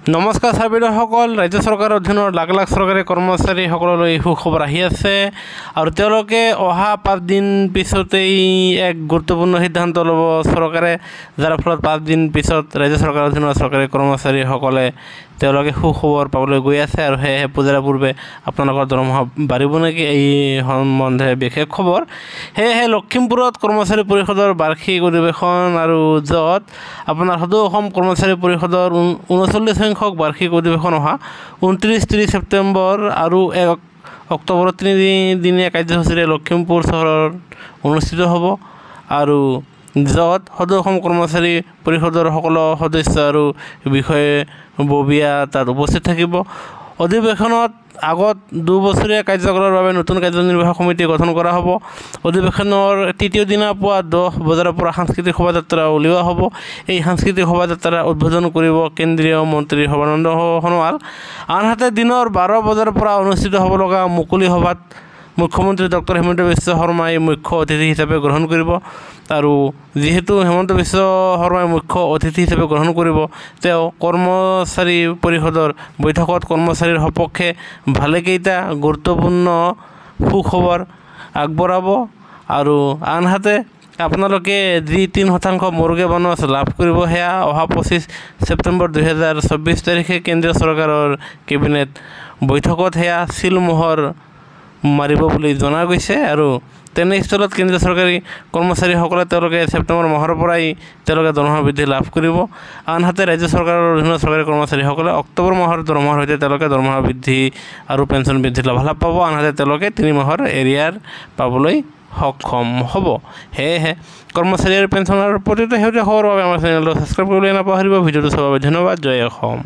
নমস্কাৰ চাৰ্বিদসকল, ৰাজ্য চৰকাৰৰ অধীনৰ লাখ লাখ চৰকাৰী কৰ্মচাৰীসকললৈ সুখবৰ আহি আছে আৰু তেওঁলোকে অহা 5 দিন পিছতেই এক গুৰুত্বপূৰ্ণ সিদ্ধান্ত ল'ব চৰকাৰে, যাৰ ফলত 5 দিন পিছত ৰাজ্য চৰকাৰৰ অধীনৰ চৰকাৰী কৰ্মচাৰীসকলে তেওঁলোকে সুখবৰ পাবলৈ গৈ আছে আৰু সেয়েহে পূজাৰ পূৰ্বে আপোনালোকৰ দৰমহা বাঢ়িব নেকি এই সম্বন্ধে বিশেষ খবৰ। সেয়েহে লখিমপুৰত কৰ্মচাৰী পৰিষদৰ বাৰ্ষিক অধিৱেশন আৰু য'ত আপোনাৰ সদৌ অসম কৰ্মচাৰী পৰিষদৰ 39 সংখ্যক বাৰ্ষিক অধিৱেশন অহা 29-30 ছেপ্টেম্বৰ আৰু 1 অক্টোবৰত 3 দিনীয়া কাৰ্যসূচীৰে লখিমপুৰ চহৰত অনুষ্ঠিত হ'ব আৰু য'ত সদৌ অসম কৰ্মচাৰী পৰিষদৰ সকলো সদস্য আৰু বিষয়ববীয়া তাত উপস্থিত থাকিব। অধিৱেশনত আগত 2 বছৰীয়া কাৰ্যকালৰ বাবে নতুন কাৰ্যনিৰ্বাহক সমিতি গঠন কৰা হ'ব। অধিৱেশনৰ তৃতীয় দিনা পুৱা 10 বজাৰ পৰা সাংস্কৃতিক শোভাযাত্ৰা উলিওৱা হ'ব। এই সাংস্কৃতিক শোভাযাত্ৰা উদ্বোধন কৰিব কেন্দ্ৰীয় মন্ত্ৰী সৰ্বানন্দ সোণোৱাল। আনহাতে দিনৰ 12 বজাৰ পৰা অনুষ্ঠিত হ'ব লগা মুকলি সভাত মুখ্যমন্ত্ৰী ডক্টৰ হিমন্ত বিশ্ব শৰ্মাই মুখ্য অতিথি হিচাপে গ্ৰহণ কৰিব আৰু যিহেতু হিমন্ত বিশ্ব শৰ্মাই মুখ্য অতিথি হিচাপে গ্ৰহণ কৰিব, তেওঁ কৰ্মচাৰী পৰিষদৰ বৈঠকত কৰ্মচাৰীৰ সপক্ষে ভালেকেইটা গুৰুত্বপূৰ্ণ সুখবৰ আগবঢ়াব আৰু আনহাতে আপোনালোকে যি 3% মৰ্গে বনছ লাভ কৰিব সেয়া অহা 25 ছেপ্টেম্বৰ 2024 তাৰিখে কেন্দ্ৰীয় চৰকাৰৰ কেবিনেট বৈঠকত সেয়া চিলমোহৰ মাৰিব বুলি জনা গৈছে আৰু তেনেস্থলত কেন্দ্ৰীয় চৰকাৰী কৰ্মচাৰীসকলে তেওঁলোকে ছেপ্টেম্বৰ মাহৰ পৰাই তেওঁলোকে দৰমহা বৃদ্ধি লাভ কৰিব। আনহাতে ৰাজ্য চৰকাৰৰ অধীনৰ চৰকাৰী কৰ্মচাৰীসকলে অক্টোবৰ মাহৰ দৰমহাৰ সৈতে তেওঁলোকে দৰমহা বৃদ্ধি আৰু পেঞ্চন বৃদ্ধিৰ লাভালাভ পাব। আনহাতে তেওঁলোকে 3 মাহৰ এৰিয়াৰ পাবলৈ সক্ষম হ'ব। সেয়েহে কৰ্মচাৰী আৰু পেঞ্চনৰ প্ৰতিটো শেহতীয়া খবৰৰ বাবে আমাৰ চেনেলটো ছাবস্ক্ৰাইব কৰিবলৈ নাপাহৰিব। ভিডিঅ'টো চাবৰ বাবে ধন্যবাদ। জয় অসম।